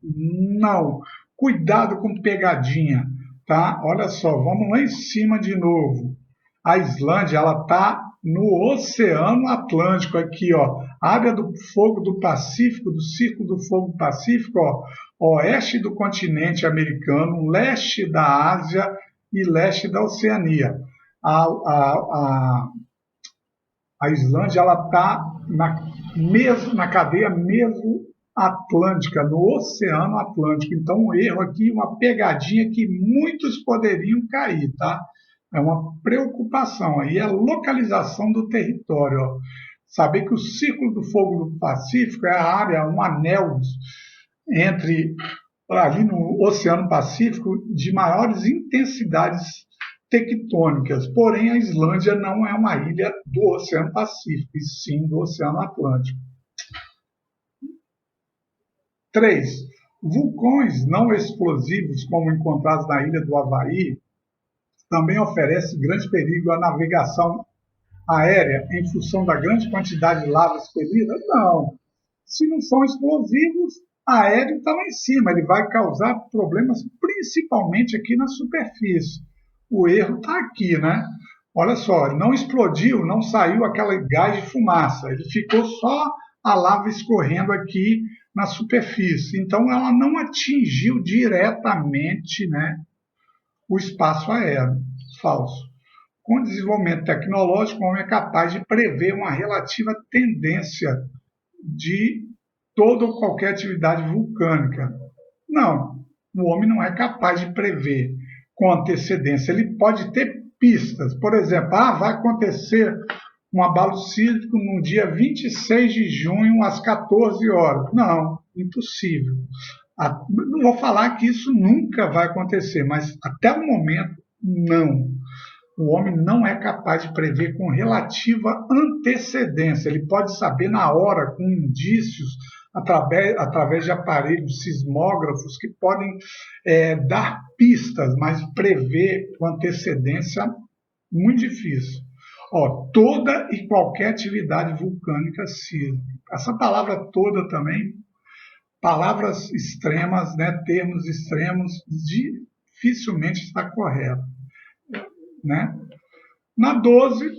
Não. Cuidado com pegadinha, tá? Olha só, vamos lá em cima de novo. A Islândia, ela está no Oceano Atlântico aqui, ó. Área do Fogo do Pacífico, do Círculo do Fogo do Pacífico, ó. Oeste do continente americano, leste da Ásia e leste da Oceania. A Islândia está na cadeia mesoatlântica, no Oceano Atlântico. Então, um erro aqui, uma pegadinha que muitos poderiam cair, tá? É uma preocupação. Aí é a localização do território. Ó. Saber que o Círculo do Fogo do Pacífico é a área, um anel entre ali no Oceano Pacífico de maiores intensidades tectônicas. Porém, a Islândia não é uma ilha do Oceano Pacífico, e sim do Oceano Atlântico. 3. Vulcões não explosivos, como encontrados na ilha do Havaí, também oferecem grande perigo à navegação aérea em função da grande quantidade de lava expelida? Não. Se não são explosivos, aéreo está lá em cima, ele vai causar problemas principalmente aqui na superfície. O erro está aqui, né? Olha só, não explodiu, não saiu aquela gás de fumaça, ele ficou só a lava escorrendo aqui na superfície. Então, ela não atingiu diretamente, né, o espaço aéreo. Falso. Com o desenvolvimento tecnológico, o homem é capaz de prever uma relativa tendência de toda ou qualquer atividade vulcânica. Não, o homem não é capaz de prever com antecedência. Ele pode ter pistas. Por exemplo, vai acontecer um abalo sísmico no dia 26 de junho, às 14 horas. Não, impossível. Não vou falar que isso nunca vai acontecer, mas até o momento, não. O homem não é capaz de prever com relativa antecedência. Ele pode saber na hora, com indícios, através de aparelhos sismógrafos que podem dar pistas, mas prever com antecedência, muito difícil. Toda e qualquer atividade vulcânica sísmica. Essa palavra toda também, palavras extremas, né, termos extremos, dificilmente está correto. Né? Na 12,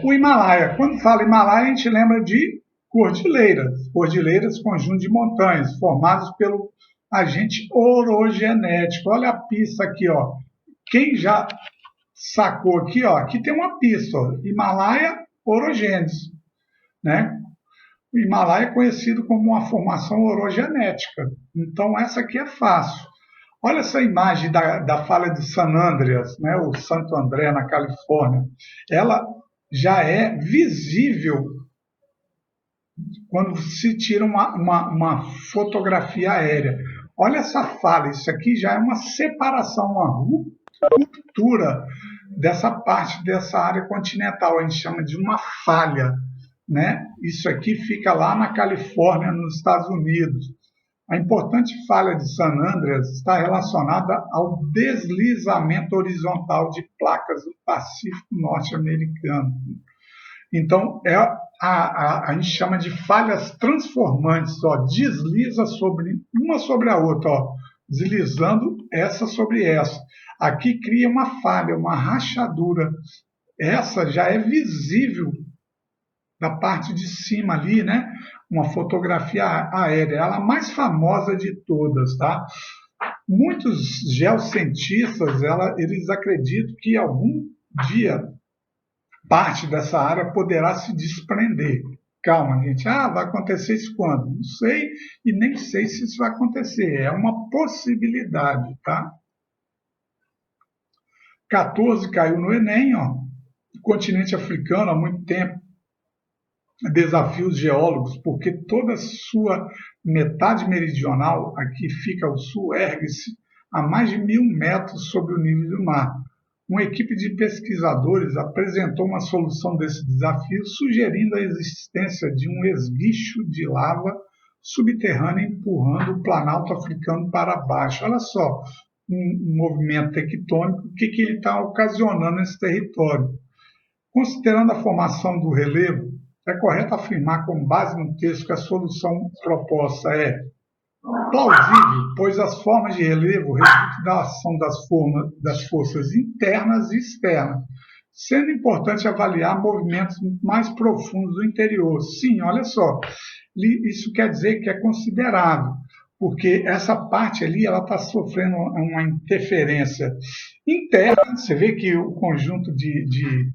o Himalaia. Quando fala Himalaia, a gente lembra de Cordilheiras, conjunto de montanhas, formados pelo agente orogenético. Olha a pista aqui, ó. Quem já sacou aqui, ó, aqui tem uma pista, ó, Himalaia orogênese, né? O Himalaia é conhecido como uma formação orogenética. Então, essa aqui é fácil. Olha essa imagem da falha de San Andreas, né, o Santo André, na Califórnia. Ela já é visível quando se tira uma fotografia aérea. Olha essa falha, isso aqui já é uma separação, uma ruptura dessa parte dessa área continental. A gente chama de uma falha, né? Isso aqui fica lá na Califórnia, nos Estados Unidos. A importante falha de San Andreas está relacionada ao deslizamento horizontal de placas do Pacífico norte-americano. Então, a gente chama de falhas transformantes, ó, desliza uma sobre a outra, ó, deslizando essa sobre essa. Aqui cria uma falha, uma rachadura. Essa já é visível da parte de cima ali, né? Uma fotografia aérea, ela é a mais famosa de todas, tá? Muitos geocientistas, eles acreditam que algum dia parte dessa área poderá se desprender. Calma, gente. Vai acontecer isso quando? Não sei e nem sei se isso vai acontecer. É uma possibilidade, tá? 14 caiu no Enem, ó. O continente africano há muito tempo desafios geólogos, porque toda a sua metade meridional, aqui fica o sul, ergue-se a mais de 1.000 metros sobre o nível do mar. Uma equipe de pesquisadores apresentou uma solução desse desafio, sugerindo a existência de um esguicho de lava subterrânea empurrando o Planalto africano para baixo. Olha só, um movimento tectônico, o que ele está ocasionando nesse território. Considerando a formação do relevo, é correto afirmar, com base no texto, que a solução proposta é plausível, pois as formas de relevo resultam da ação das forças internas e externas, sendo importante avaliar movimentos mais profundos do interior. Sim, olha só, isso quer dizer que é considerável, porque essa parte ali ela está sofrendo uma interferência interna. Você vê que o conjunto de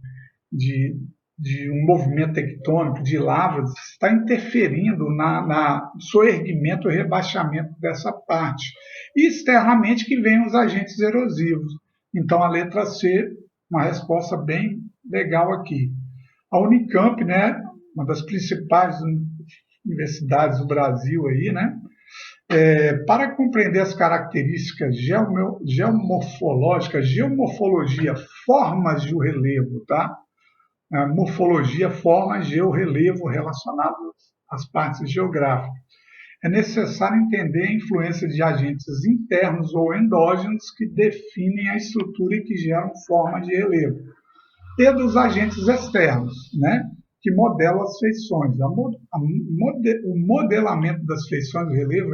um movimento tectônico, de lavas, está interferindo na soerguimento e rebaixamento dessa parte. E externamente que vem os agentes erosivos. Então, a letra C, uma resposta bem legal aqui. A Unicamp, né, uma das principais universidades do Brasil, aí, né, para compreender as características geomorfológicas, geomorfologia, formas de relevo, tá? Morfologia, forma, georrelevo relacionado às partes geográficas. É necessário entender a influência de agentes internos ou endógenos que definem a estrutura e que geram forma de relevo, e dos agentes externos, né, que modelam as feições. O modelamento das feições do relevo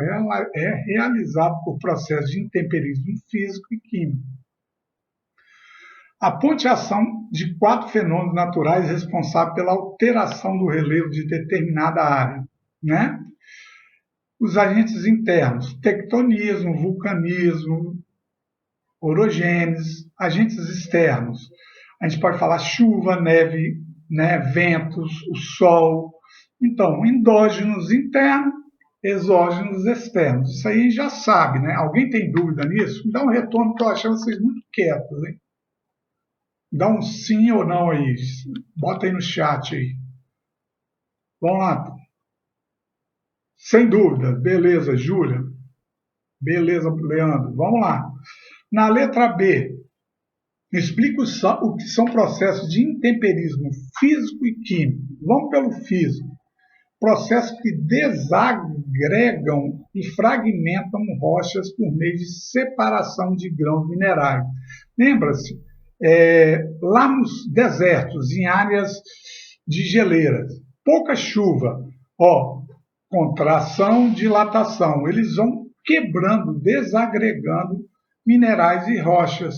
é realizado por processos de intemperismo físico e químico. A pontiação de 4 fenômenos naturais responsáveis pela alteração do relevo de determinada área, né? Os agentes internos, tectonismo, vulcanismo, orogênese. Agentes externos, a gente pode falar chuva, neve, né, ventos, o sol. Então, endógenos internos, exógenos externos. Isso aí a gente já sabe, né? Alguém tem dúvida nisso? Me dá um retorno, que eu achei vocês muito quietos, hein? Dá um sim ou não aí. Bota aí no chat aí. Vamos lá. Sem dúvida. Beleza, Júlia. Beleza, Leandro. Vamos lá. Na letra B, explica o que são processos de intemperismo físico e químico. Vamos pelo físico. Processos que desagregam e fragmentam rochas por meio de separação de grãos minerais. Lembra-se? Lá nos desertos, em áreas de geleiras, pouca chuva, contração, dilatação, eles vão quebrando, desagregando minerais e rochas,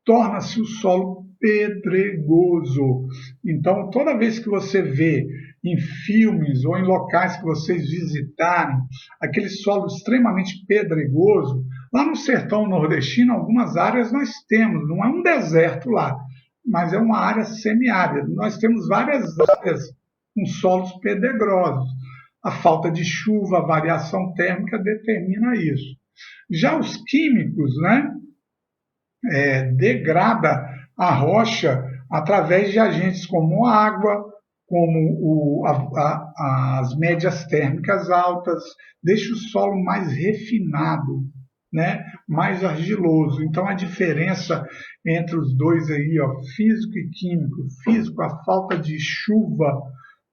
torna-se o solo pedregoso. Então, toda vez que você vê em filmes ou em locais que vocês visitarem, aquele solo extremamente pedregoso, lá no sertão nordestino, algumas áreas nós temos, não é um deserto lá, mas é uma área semiárida. Nós temos várias áreas com solos pedregosos. A falta de chuva, a variação térmica determina isso. Já os químicos, né, degrada a rocha através de agentes como a água, como as médias térmicas altas, deixa o solo mais refinado, né, mais argiloso. Então a diferença entre os dois aí, ó, físico e químico, físico, a falta de chuva,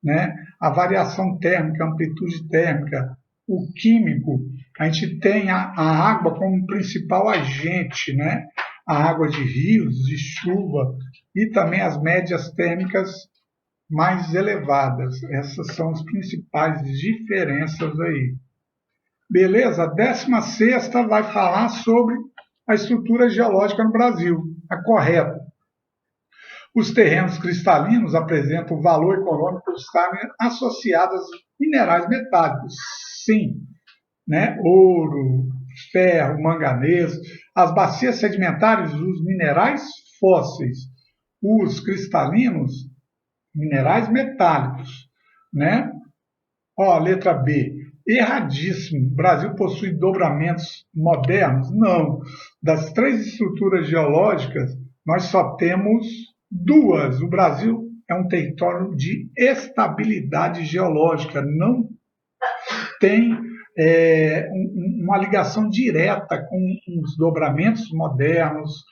né, a variação térmica, a amplitude térmica, o químico, a gente tem a água como principal agente, né, a água de rios, de chuva, e também as médias térmicas mais elevadas. Essas são as principais diferenças aí. Beleza? A 16ª vai falar sobre a estrutura geológica no Brasil, a correta. Os terrenos cristalinos apresentam valor econômico por estarem associados a minerais metálicos. Sim, né? Ouro, ferro, manganês. As bacias sedimentares, os minerais fósseis. Os cristalinos, minerais metálicos, né? Ó, letra B. Erradíssimo. O Brasil possui dobramentos modernos? Não. Das 3 estruturas geológicas, nós só temos 2. O Brasil é um território de estabilidade geológica, não tem uma ligação direta com os dobramentos modernos,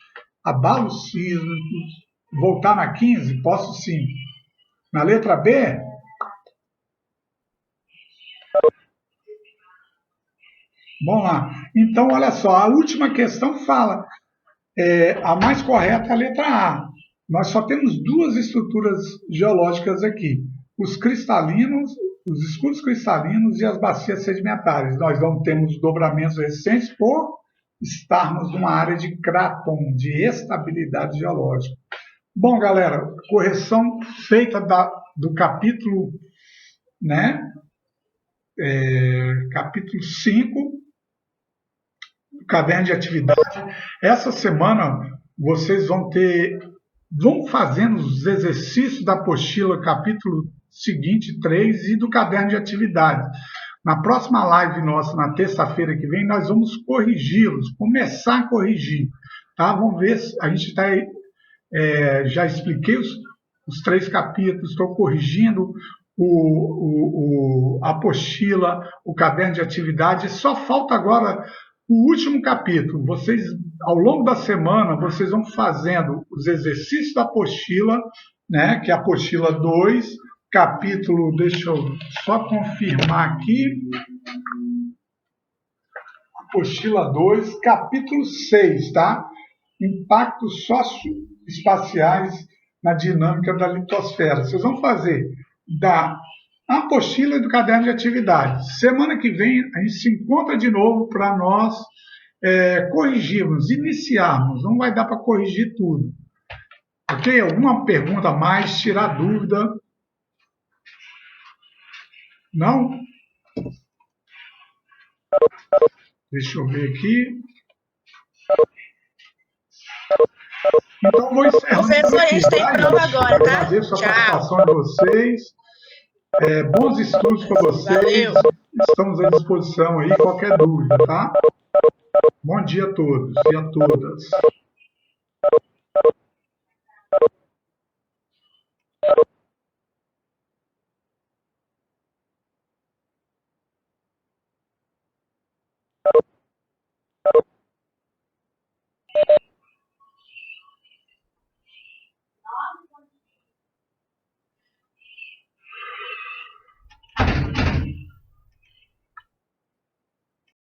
abalos sísmicos. Voltar na 15? Posso sim. Na letra B? Vamos lá. Então, olha só, a última questão fala, a mais correta é a letra A. Nós só temos 2 estruturas geológicas aqui, os cristalinos, os escudos cristalinos e as bacias sedimentares. Nós não temos dobramentos recentes por estarmos numa área de cráton, de estabilidade geológica. Bom, galera, correção feita do capítulo, né? Capítulo 5, do caderno de atividade. Essa semana vocês vão fazendo os exercícios da apostila, capítulo seguinte, 3, e do caderno de atividade. Na próxima live nossa, na terça-feira que vem, nós vamos corrigi-los, começar a corrigir. Tá? Vamos ver se a gente está aí. Já expliquei os 3 capítulos, estou corrigindo a apostila, o caderno de atividade. Só falta agora o último capítulo. Vocês, ao longo da semana, vocês vão fazendo os exercícios da apostila, né, que é a apostila 2, capítulo, deixa eu só confirmar aqui, apostila 2, capítulo 6, tá? Impactos socioespaciais na dinâmica da litosfera. Vocês vão fazer da apostila e do caderno de atividade. Semana que vem a gente se encontra de novo para nós corrigirmos, iniciarmos. Não vai dar para corrigir tudo. Ok? Alguma pergunta a mais? Tirar dúvida? Não? Deixa eu ver aqui. Então, vou encerrar. Professor, a gente tem prova agora, tá? Agradeço a participação de vocês. Bons estudos para vocês. Valeu. Estamos à disposição aí, qualquer dúvida, tá? Bom dia a todos e a todas.